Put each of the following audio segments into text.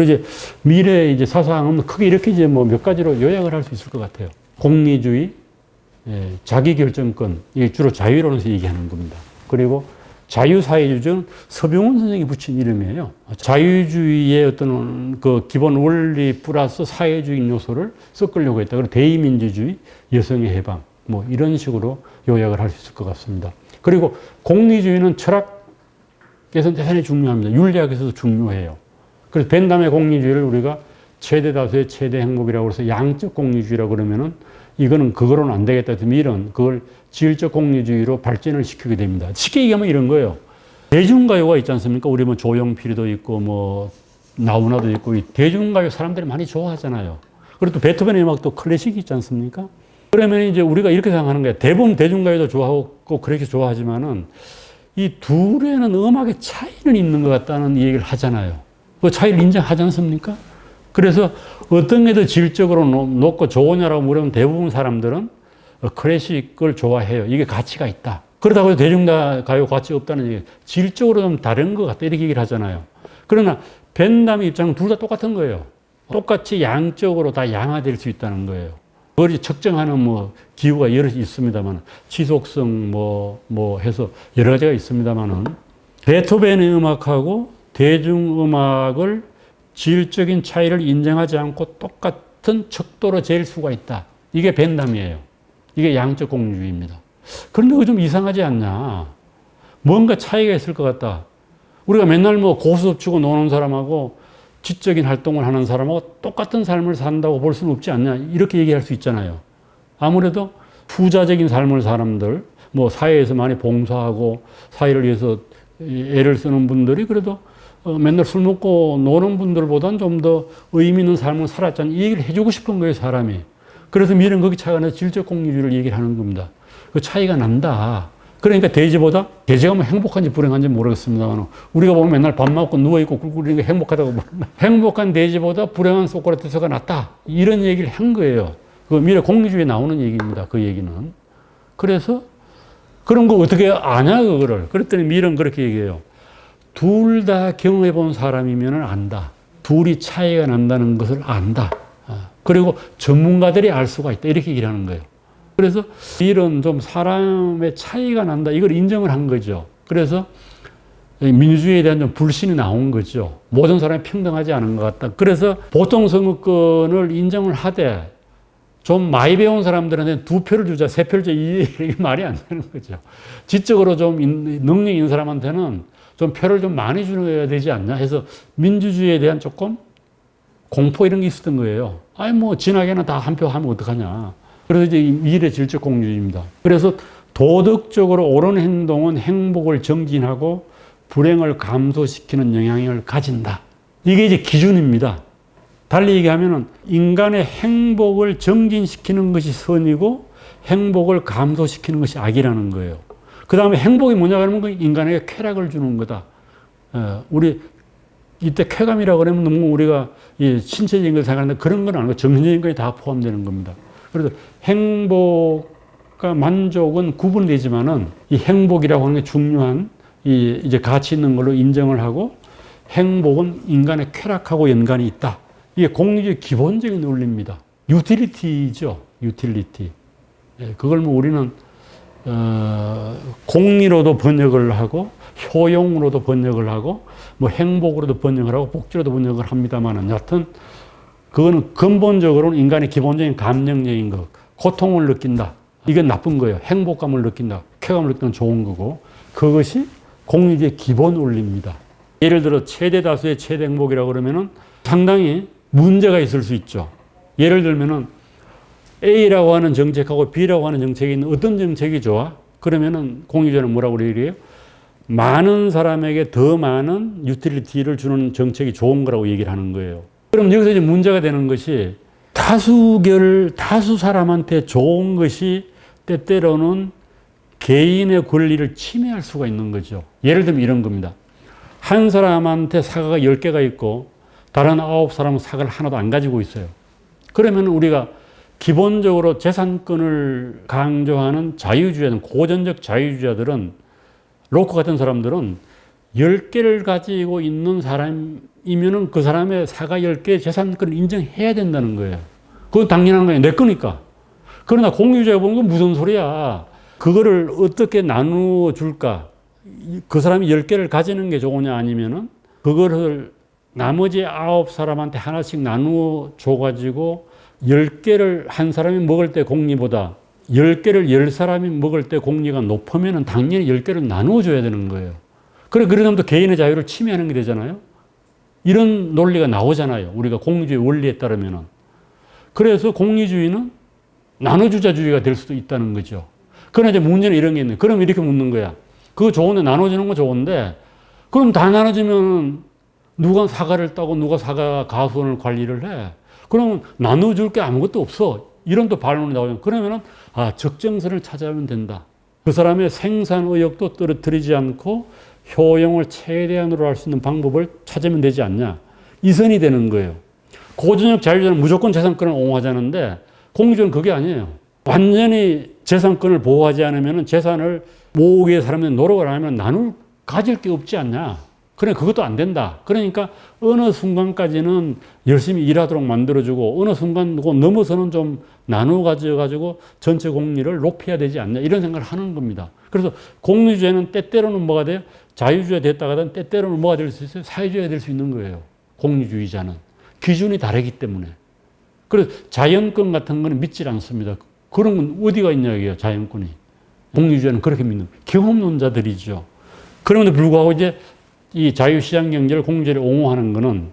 그리고 이제 미래의 이제 사상은 크게 이렇게 이제 뭐 몇 가지로 요약을 할 수 있을 것 같아요. 공리주의, 자기결정권, 이게 주로 자유론에서 얘기하는 겁니다. 그리고 자유사회주의는 서병훈 선생이 붙인 이름이에요. 자유주의의 어떤 그 기본 원리 플러스 사회주의 요소를 섞으려고 했다. 그리고 대의민주주의, 여성의 해방, 뭐 이런 식으로 요약을 할 수 있을 것 같습니다. 그리고 공리주의는 철학에서 대단히 중요합니다. 윤리학에서도 중요해요. 그래서 벤담의 공리주의를 우리가 최대 다수의 최대 행복이라고 해서 양적 공리주의라고 그러면은 이거는 그거로는 안 되겠다. 이런 그걸 지질적 공리주의로 발전을 시키게 됩니다. 쉽게 얘기하면 이런 거예요. 대중가요가 있지 않습니까? 우리 뭐 조용필도 있고 뭐 나훈아도 있고 이 대중가요 사람들이 많이 좋아하잖아요. 그리고 또 베토벤의 음악도 클래식이 있지 않습니까? 그러면 이제 우리가 이렇게 생각하는 거예요. 대부분 대중가요도 좋아하고 그렇게 좋아하지만은 이 둘에는 음악의 차이는 있는 것 같다는 얘기를 하잖아요. 그 차이를 인정하지 않습니까? 그래서 어떤 게 더 질적으로 높고 좋으냐라고 물으면 대부분 사람들은 클래식을 좋아해요. 이게 가치가 있다. 그렇다고 해서 대중가요 가치 없다는 얘기, 질적으로 좀 다른 것 같다. 이렇게 얘기를 하잖아요. 그러나 벤담의 입장은 둘 다 똑같은 거예요. 똑같이 양적으로 다 양화될 수 있다는 거예요. 그걸 측정하는 뭐 기구가 여러 있습니다만, 지속성 뭐 해서 여러 가지가 있습니다만은, 베토벤의 음악하고 대중음악을 질적인 차이를 인정하지 않고 똑같은 척도로 잴 수가 있다. 이게 벤담이에요. 이게 양적 공리주의입니다. 그런데 그거 좀 이상하지 않냐. 뭔가 차이가 있을 것 같다. 우리가 맨날 뭐 고수 치고 노는 사람하고 지적인 활동을 하는 사람하고 똑같은 삶을 산다고 볼 수는 없지 않냐. 이렇게 얘기할 수 있잖아요. 아무래도 부자적인 삶을 사람들, 뭐 사회에서 많이 봉사하고 사회를 위해서 애를 쓰는 분들이 그래도 맨날 술 먹고 노는 분들보다는 좀 더 의미 있는 삶을 살았잖아요. 이 얘기를 해주고 싶은 거예요, 사람이. 그래서 미래는 거기 차이가 나서 질적 공리주의를 얘기를 하는 겁니다. 그 차이가 난다. 그러니까 돼지가 뭐 행복한지 불행한지 모르겠습니다만, 우리가 보면 맨날 밥 먹고 누워있고 꿀꿀이니까 행복하다고 모른다. 행복한 돼지보다 불행한 소크라테스가 낫다. 이런 얘기를 한 거예요. 그 미래 공리주의에 나오는 얘기입니다. 그 얘기는. 그래서 그런 거 어떻게 아냐, 그거를. 그랬더니 미래는 그렇게 얘기해요. 둘 다 경험해 본 사람이면 안다. 둘이 차이가 난다는 것을 안다. 그리고 전문가들이 알 수가 있다. 이렇게 얘기를 하는 거예요. 그래서 이런 좀 사람의 차이가 난다. 이걸 인정을 한 거죠. 그래서 민주주의에 대한 좀 불신이 나온 거죠. 모든 사람이 평등하지 않은 것 같다. 그래서 보통 선거권을 인정을 하되 좀 많이 배운 사람들한테 2표를 주자, 3표를 주자, 이게 말이 안 되는 거죠. 지적으로 좀 능력이 있는 사람한테는 좀 표를 좀 많이 주어야 되지 않냐 해서 민주주의에 대한 조금 공포 이런 게 있었던 거예요. 아니 뭐 진하게는 다 한 표 하면 어떡하냐. 그래서 이제 미래 질적 공리주의입니다. 그래서 도덕적으로 옳은 행동은 행복을 정진하고 불행을 감소시키는 영향을 가진다. 이게 이제 기준입니다. 달리 얘기하면은 인간의 행복을 정진시키는 것이 선이고 행복을 감소시키는 것이 악이라는 거예요. 그 다음에 행복이 뭐냐 그러면 인간에게 쾌락을 주는 거다. 우리 이때 쾌감이라고 그러면 너무 우리가 신체적인 걸 생각하는데 그런 건 아니고 정신적인 것이 다 포함되는 겁니다. 그래서 행복과 만족은 구분되지만은 이 행복이라고 하는 게 중요한 이제 가치 있는 걸로 인정을 하고 행복은 인간의 쾌락하고 연관이 있다. 이게 공리주의 기본적인 논리입니다. 유틸리티죠. 유틸리티. 그걸 뭐 우리는 공리로도 번역을 하고 효용으로도 번역을 하고 뭐 행복으로도 번역을 하고 복지로도 번역을 합니다만 여하튼 그거는 근본적으로는 인간의 기본적인 감정적인 것, 고통을 느낀다. 이건 나쁜 거예요. 행복감을 느낀다. 쾌감을 느끼는 좋은 거고 그것이 공리주의 기본 원리입니다. 예를 들어 최대 다수의 최대 행복이라고 그러면은 상당히 문제가 있을 수 있죠. 예를 들면은 A라고 하는 정책하고 B라고 하는 정책이 있는 어떤 정책이 좋아? 그러면은 공리주의는 뭐라고 얘기해요? 많은 사람에게 더 많은 유틸리티를 주는 정책이 좋은 거라고 얘기를 하는 거예요. 그럼 여기서 이제 문제가 되는 것이 다수 사람한테 좋은 것이 때때로는 개인의 권리를 침해할 수가 있는 거죠. 예를 들면 이런 겁니다. 한 사람한테 사과가 10개가 있고 다른 9사람은 사과를 하나도 안 가지고 있어요. 그러면 우리가 기본적으로 재산권을 강조하는 자유주의자들, 고전적 자유주의자들은 로커 같은 사람들은 10개를 가지고 있는 사람이 이면은 그 사람의 사가 10개의 재산권을 인정해야 된다는 거예요. 그건 당연한 거예요. 내 거니까. 그러나 공유주의자 보는 건 무슨 소리야. 그거를 어떻게 나누어 줄까? 그 사람이 10개를 가지는 게 좋으냐 아니면은 그거를 나머지 9사람한테 하나씩 나누어 줘가지고 10개를 한 사람이 먹을 때 공리보다 10개를 10사람이 먹을 때 공리가 높으면은 당연히 10개를 나누어 줘야 되는 거예요. 그러면 또 개인의 자유를 침해하는 게 되잖아요. 이런 논리가 나오잖아요. 우리가 공리주의 원리에 따르면은. 그래서 공리주의는 나눠주자주의가 될 수도 있다는 거죠. 그러나 이제 문제는 이런 게 있는 거예요. 그럼 이렇게 묻는 거야. 그거 좋은데, 나눠주는 거 좋은데, 그럼 다 나눠주면 누가 사과를 따고 누가 사과 가수원을 관리를 해. 그러면 나눠줄 게 아무것도 없어. 이런 또 반론이 나오면, 그러면은, 적정선을 찾아오면 된다. 그 사람의 생산 의욕도 떨어뜨리지 않고 효용을 최대한으로 할 수 있는 방법을 찾으면 되지 않냐. 이 선이 되는 거예요. 고전적 자유주의는 무조건 재산권을 옹호하자는데 공유주의는 그게 아니에요. 완전히 재산권을 보호하지 않으면 재산을 모으기 위해 사람들이 노력을 안 하면 나눌 가질 게 없지 않냐. 그래, 그것도 안 된다. 그러니까 어느 순간까지는 열심히 일하도록 만들어주고 어느 순간 넘어서는 좀 나누어 가져가지고 전체 공리를 높여야 되지 않냐. 이런 생각을 하는 겁니다. 그래서 공유주의는 때때로는 뭐가 돼요? 자유주의가 됐다가는 때때로는 뭐가 될 수 있어요? 사회주의가 될 수 있는 거예요. 공유주의자는. 기준이 다르기 때문에. 그래서 자연권 같은 거는 믿지 않습니다. 그런 건 어디가 있냐, 이게요, 자연권이. 공유주의는 그렇게 믿는 경험론자들이죠. 그럼에도 불구하고 이제 이 자유시장 경제를 공유주의를 옹호하는 거는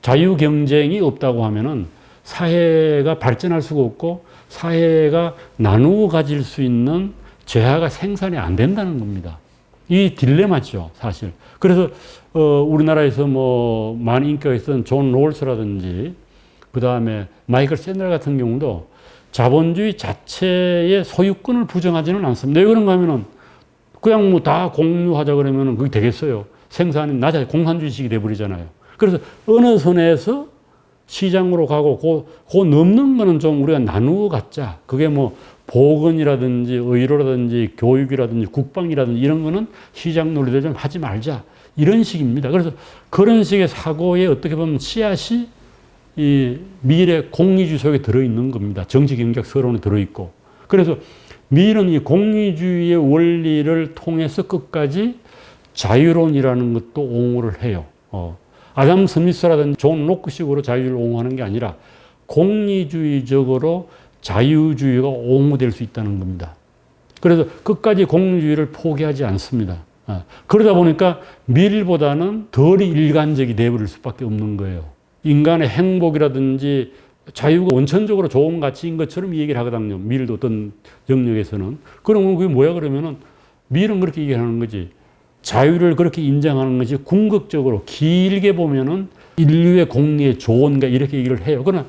자유 경쟁이 없다고 하면은 사회가 발전할 수가 없고 사회가 나누어 가질 수 있는 재화가 생산이 안 된다는 겁니다. 이 딜레마죠, 사실. 그래서 우리나라에서 뭐 많이 인기가 있었던 존 롤스라든지 그 다음에 마이클 샌델 같은 경우도 자본주의 자체의 소유권을 부정하지는 않습니다. 왜 그런가 하면은 그냥 뭐 다 공유하자 그러면은 그게 되겠어요. 생산이 낮아져 공산주의식이 돼버리잖아요. 그래서 어느 선에서 시장으로 가고 그 넘는 거는 좀 우리가 나누어 갖자. 그게 뭐 보건이라든지 의료라든지 교육이라든지 국방이라든지 이런 거는 시장 논리를 좀 하지 말자. 이런 식입니다. 그래서 그런 식의 사고에 어떻게 보면 씨앗이 이 미래 공리주의 속에 들어있는 겁니다. 정치 경제학 서론에 들어있고. 그래서 미래는 이 공리주의의 원리를 통해서 끝까지 자유론이라는 것도 옹호를 해요. 아담 스미스라든지 존 로크식으로 자유를 옹호하는 게 아니라 공리주의적으로 자유주의가 옹호될 수 있다는 겁니다. 그래서 끝까지 공리주의를 포기하지 않습니다. 그러다 보니까 밀보다는 덜 일관적이 되어버릴 수밖에 없는 거예요. 인간의 행복이라든지 자유가 원천적으로 좋은 가치인 것처럼 이 얘기를 하거든요. 밀도 어떤 영역에서는. 그러면 그게 뭐야 그러면은 밀은 그렇게 얘기하는 거지. 자유를 그렇게 인정하는 것이 궁극적으로 길게 보면은 인류의 공리에 좋은가 이렇게 얘기를 해요. 그러나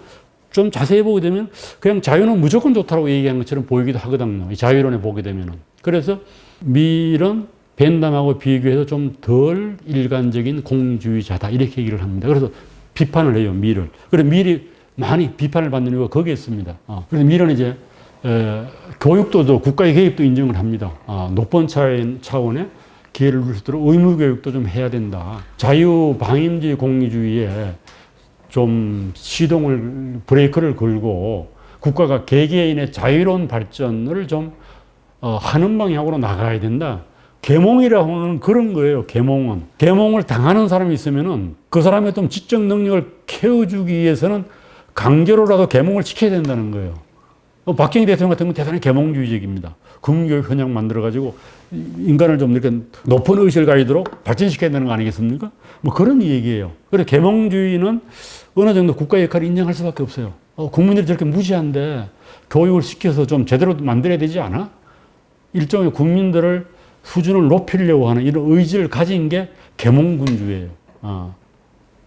좀 자세히 보게 되면 그냥 자유는 무조건 좋다고 얘기한 것처럼 보이기도 하거든요. 이 자유론에 보게 되면은. 그래서 밀은 벤담하고 비교해서 좀 덜 일관적인 공주의자다 이렇게 얘기를 합니다. 그래서 비판을 해요, 밀을. 그래서 밀이 많이 비판을 받는 이유가 거기에 있습니다. 그래서 밀은 이제 교육도 국가의 개입도 인정을 합니다. 높은 차원의 기회를 누릴 수 있도록 의무교육도 좀 해야 된다. 자유방임주의 공리주의에 좀 시동을, 브레이크를 걸고 국가가 개개인의 자유로운 발전을 좀 하는 방향으로 나가야 된다. 계몽이라고 하는 그런 거예요. 계몽은. 계몽을 당하는 사람이 있으면은 그 사람의 좀 지적 능력을 키워주기 위해서는 강제로라도 계몽을 시켜야 된다는 거예요. 박정희 대통령 같은 건 대단히 계몽주의적입니다. 국민교육 현장 만들어가지고 인간을 좀 이렇게 높은 의식을 가지도록 발전시켜야 되는 거 아니겠습니까? 뭐 그런 얘기예요. 그래서 계몽주의는 어느 정도 국가의 역할을 인정할 수밖에 없어요. 국민들이 저렇게 무지한데 교육을 시켜서 좀 제대로 만들어야 되지 않아? 일종의 국민들을 수준을 높이려고 하는 이런 의지를 가진 게 계몽군주예요.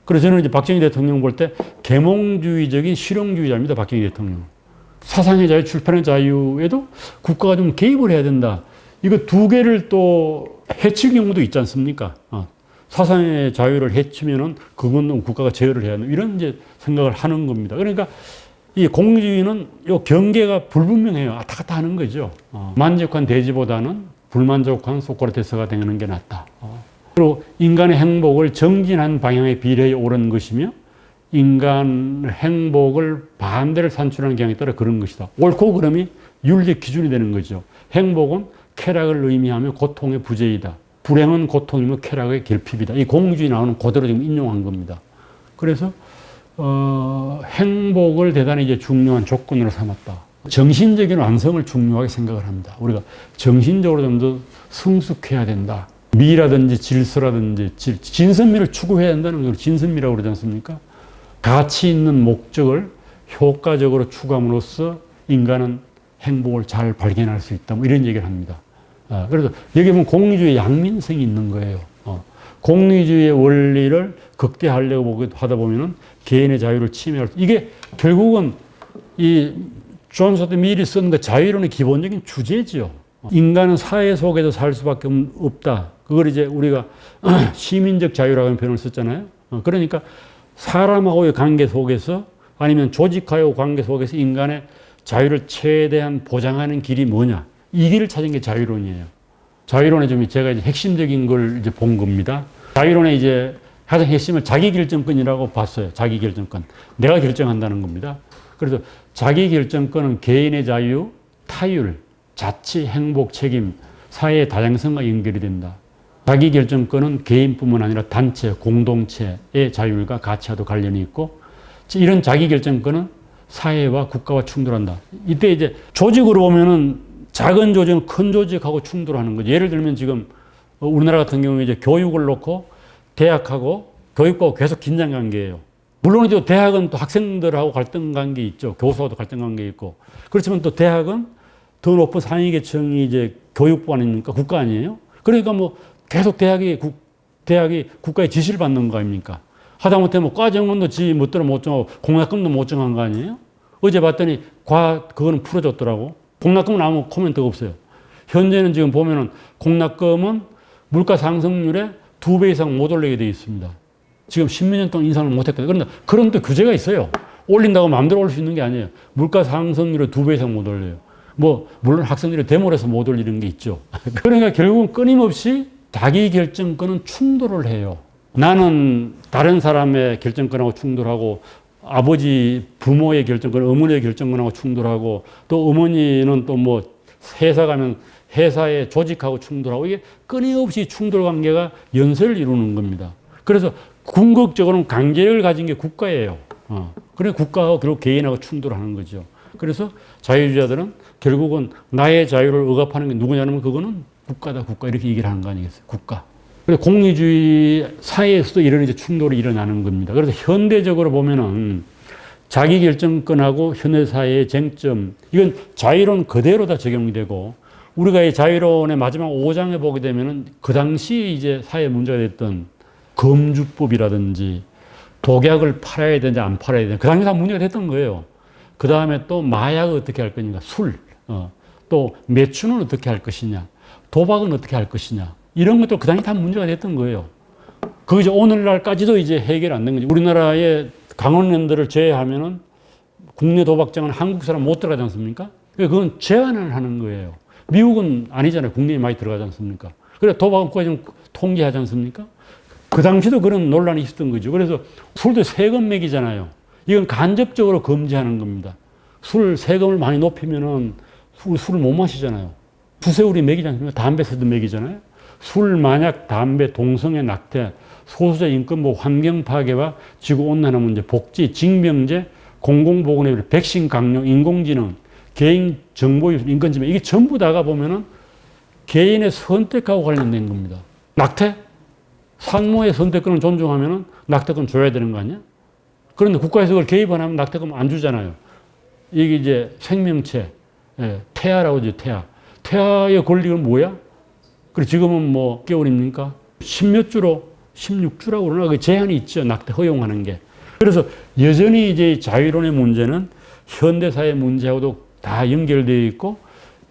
그래서 저는 이제 박정희 대통령 볼 때 계몽주의적인 실용주의자입니다. 박정희 대통령. 사상의 자유, 출판의 자유에도 국가가 좀 개입을 해야 된다. 이거 두 개를 또 해칠 경우도 있지 않습니까? 사상의 자유를 해치면은 그건 국가가 제어를 해야 하는 이런 이제 생각을 하는 겁니다. 그러니까 이 공주의는 요 경계가 불분명해요. 왔다 갔다 하는 거죠. 만족한 대지보다는 불만족한 소크라테스가 되는 게 낫다. 그리고 인간의 행복을 정진한 방향에 비례해 옳은 것이며 인간 행복을 반대를 산출하는 경향에 따라 그런 것이다. 옳고 그름이 윤리적 기준이 되는 거죠. 행복은 쾌락을 의미하며 고통의 부재이다. 불행은 고통이며 쾌락의 결핍이다. 이 공주에 나오는 그대로 지금 인용한 겁니다. 그래서 행복을 대단히 이제 중요한 조건으로 삼았다. 정신적인 완성을 중요하게 생각을 합니다. 우리가 정신적으로 좀 더 성숙해야 된다. 미라든지 질서라든지 진선미를 추구해야 된다는 걸 진선미라고 그러지 않습니까? 가치 있는 목적을 효과적으로 추구함으로써 인간은 행복을 잘 발견할 수 있다. 뭐 이런 얘기를 합니다. 그래서 여기 보면 공리주의 양민성이 있는 거예요. 공리주의의 원리를 극대화하려고 하다 보면은 개인의 자유를 침해할 이게 결국은 이 존 스튜어트 밀이 쓴 그 자유론의 기본적인 주제죠. 인간은 사회 속에서 살 수밖에 없다. 그걸 이제 우리가 시민적 자유라고 하는 표현을 썼잖아요. 그러니까 사람하고의 관계 속에서 아니면 조직하고의 관계 속에서 인간의 자유를 최대한 보장하는 길이 뭐냐. 이 길을 찾은 게 자유론이에요. 자유론의 좀 제가 이제 핵심적인 걸 이제 본 겁니다. 자유론의 이제 가장 핵심을 자기결정권이라고 봤어요. 자기결정권. 내가 결정한다는 겁니다. 그래서 자기결정권은 개인의 자유, 타율, 자치, 행복, 책임, 사회의 다양성과 연결이 된다. 자기결정권은 개인뿐만 아니라 단체, 공동체의 자율과 가치와도 관련이 있고 이런 자기결정권은 사회와 국가와 충돌한다. 이때 이제 조직으로 보면은 작은 조직은 큰 조직하고 충돌하는 거죠. 예를 들면 지금 우리나라 같은 경우에 이제 교육을 놓고 대학하고 교육부하고 계속 긴장 관계예요. 물론 이제 대학은 또 학생들하고 갈등 관계 있죠. 교수하고도 갈등 관계 있고. 그렇지만 또 대학은 더 높은 상위계층이 이제 교육부 아닙니까? 국가 아니에요? 그러니까 뭐 계속 대학이 국가의 지시를 받는 거 아닙니까? 하다못해 뭐 과정원도 지 멋대로 못 정하고 공약금도 못 정한 거 아니에요? 어제 봤더니 그거는 풀어줬더라고. 공약금은 아무 코멘트가 없어요. 현재는 지금 보면은 공약금은 물가 상승률에 2배 이상 못 올리게 되어 있습니다. 지금 10몇 년 동안 인상을 못 했거든요. 그런데 그런 또 규제가 있어요. 올린다고 마음대로 올릴 수 있는 게 아니에요. 물가 상승률에 2배 이상 못 올려요. 뭐, 물론 학생들이 데모해서 못 올리는 게 있죠. 그러니까 결국은 끊임없이 자기 결정권은 충돌을 해요. 나는 다른 사람의 결정권하고 충돌하고 아버지, 부모의 결정권, 어머니의 결정권하고 충돌하고 또 어머니는 또 뭐 회사 가면 회사의 조직하고 충돌하고 이게 끊임없이 충돌 관계가 연쇄를 이루는 겁니다. 그래서 궁극적으로는 강제력을 가진 게 국가예요. 그래서 국가하고 결국 개인하고 충돌하는 거죠. 그래서 자유주의자들은 결국은 나의 자유를 억압하는 게 누구냐면 그거는 국가다, 국가. 이렇게 얘기를 하는 거 아니겠어요? 국가. 그래서 공리주의 사회에서도 이런 이제 충돌이 일어나는 겁니다. 그래서 현대적으로 보면은 자기결정권하고 현대사회의 쟁점, 이건 자유론 그대로 다 적용이 되고, 우리가 이 자유론의 마지막 5장에 보게 되면은 그 당시 이제 사회 문제가 됐던 검주법이라든지 독약을 팔아야 되는지 안 팔아야 되는지 그 당시 다 문제가 됐던 거예요. 그 다음에 또 마약을 어떻게 할 거냐, 술, 또 매춘은 어떻게 할 것이냐, 도박은 어떻게 할 것이냐, 이런 것도 그 당시 다 문제가 됐던 거예요. 그게 이제 오늘날까지도 이제 해결 안 된 거죠. 우리나라의 강원랜드를 제외하면은 국내 도박장은 한국 사람 못 들어가지 않습니까? 그건 제한을 하는 거예요. 미국은 아니잖아요. 국내에 많이 들어가지 않습니까? 그래 도박은 국가 좀 통제하지 않습니까? 그 당시도 그런 논란이 있었던 거죠. 그래서 술도 세금 매기잖아요. 이건 간접적으로 금지하는 겁니다. 술 세금을 많이 높이면은 술을 못 마시잖아요. 두세우리 매기지 않습니까? 담배세도 매기잖아요. 술, 마약, 담배, 동성애, 낙태, 소수자 인권 보호, 환경 파괴와 지구 온난화 문제, 복지, 징병제, 공공보건의 백신 강요, 인공지능, 개인 정보 유출, 인권 침해, 이게 전부 다가 보면은 개인의 선택하고 관련된 겁니다. 낙태? 산모의 선택권을 존중하면은 낙태권 줘야 되는 거 아니야? 그런데 국가에서 그걸 개입 안 하면 낙태권 안 주잖아요. 이게 이제 생명체, 태아라고 하죠, 태아. 태아의 권리는 뭐야? 그리고 지금은 뭐 개월입니까? 10몇 주로, 16주라고 그러나 그 제한이 있죠. 낙태 허용하는 게. 그래서 여전히 이제 자유론의 문제는 현대사회 문제하고도 다 연결되어 있고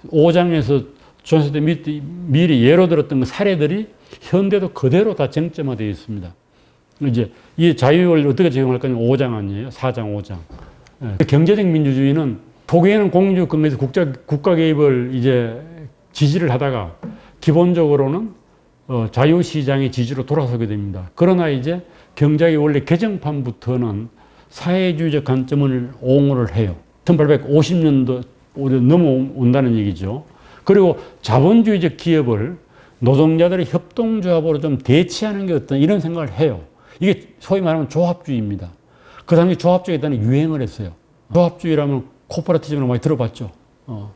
5장에서 존 스튜어트 밀이 예로 들었던 그 사례들이 현대도 그대로 다 쟁점화되어 있습니다. 이제 이 자유를 어떻게 적용할 거냐 5장 아니에요? 4장, 5장. 경제적 민주주의는 포기에는 공유주의 근거에서 국가 개입을 이제 지지를 하다가 기본적으로는 자유시장의 지지로 돌아서게 됩니다. 그러나 이제 경제학이 원래 개정판부터는 사회주의적 관점을 옹호를 해요. 1850년도 넘어온다는 얘기죠. 그리고 자본주의적 기업을 노동자들의 협동조합으로 좀 대체하는 게 어떤 이런 생각을 해요. 이게 소위 말하면 조합주의입니다. 그 당시 조합주의에 대한 유행을 했어요. 조합주의라면 코퍼레티즘으로 많이 들어봤죠.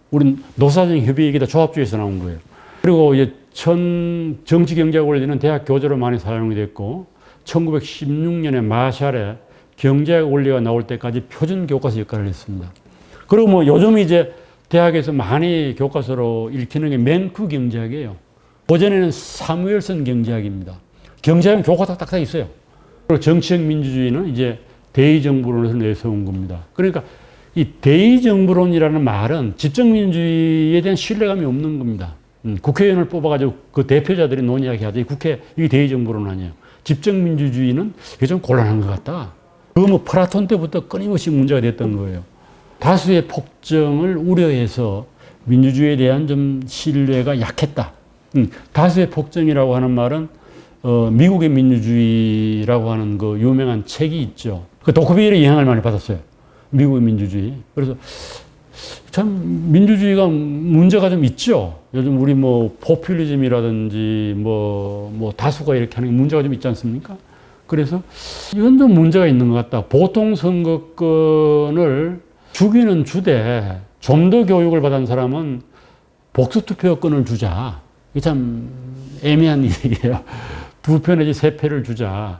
우린 노사정 협의 얘기다 조합주의에서 나온 거예요. 그리고 이제 정치경제학 원리는 대학 교재로 많이 사용이 됐고 1916년에 마샬의 경제학 원리가 나올 때까지 표준 교과서 역할을 했습니다. 그리고 뭐 요즘 이제 대학에서 많이 교과서로 읽히는 게 맨크 경제학이에요. 그전에는 사무엘슨 경제학입니다. 경제학은 교과서 딱딱 있어요. 그리고 정치적 민주주의는 이제 대의정부론에서 내세운 겁니다. 그러니까 이 대의정부론이라는 말은 집정민주주의에 대한 신뢰감이 없는 겁니다. 국회의원을 뽑아가지고 그 대표자들이 논의하게 하죠. 이게 대의정부론 아니에요. 집정민주주의는 이게 좀 곤란한 것 같다. 그거 뭐 플라톤 때부터 끊임없이 문제가 됐던 거예요. 다수의 폭정을 우려해서 민주주의에 대한 좀 신뢰가 약했다. 다수의 폭정이라고 하는 말은 미국의 민주주의라고 하는 그 유명한 책이 있죠. 그 도크빌의 영향을 많이 받았어요. 미국의 민주주의. 그래서 참 민주주의가 문제가 좀 있죠. 요즘 우리 뭐 포퓰리즘이라든지 뭐 다수가 이렇게 하는 게 문제가 좀 있지 않습니까? 그래서 이건 좀 문제가 있는 것 같다. 보통 선거권을 주기는 주되 좀 더 교육을 받은 사람은 복수투표권을 주자. 이게 참 애매한 얘기예요. 2표 내지 3표를 주자.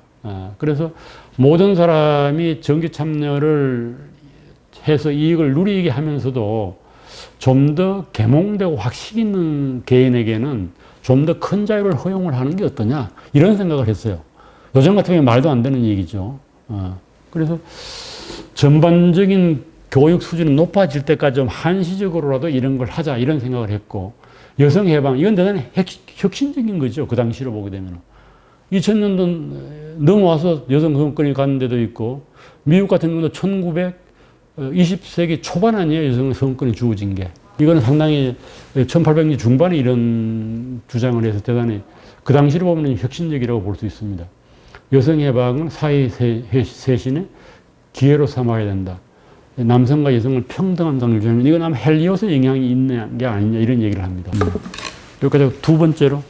그래서 모든 사람이 정기 참여를 해서 이익을 누리게 하면서도 좀 더 계몽되고 확신 있는 개인에게는 좀 더 큰 자유를 허용을 하는 게 어떠냐. 이런 생각을 했어요. 요즘 같은 경우에 말도 안 되는 얘기죠. 그래서 전반적인 교육 수준이 높아질 때까지 좀 한시적으로라도 이런 걸 하자 이런 생각을 했고 여성 해방 이건 대단히 혁신적인 거죠. 그 당시로 보게 되면 2000년도 넘어와서 여성 선거권이 가는 데도 있고 미국 같은 경우도 20세기 초반 아니에요. 여성 선거권이 주어진 게. 이거는 상당히 1800년 중반에 이런 주장을 해서 대단히 그 당시로 보면 혁신적이라고 볼 수 있습니다. 여성 해방은 사회 쇄신의 기회로 삼아야 된다. 남성과 여성을 평등한 관계를 주는 이건 아마 헬리오스 영향이 있는 게 아니냐 이런 얘기를 합니다. 여기까지 두 번째로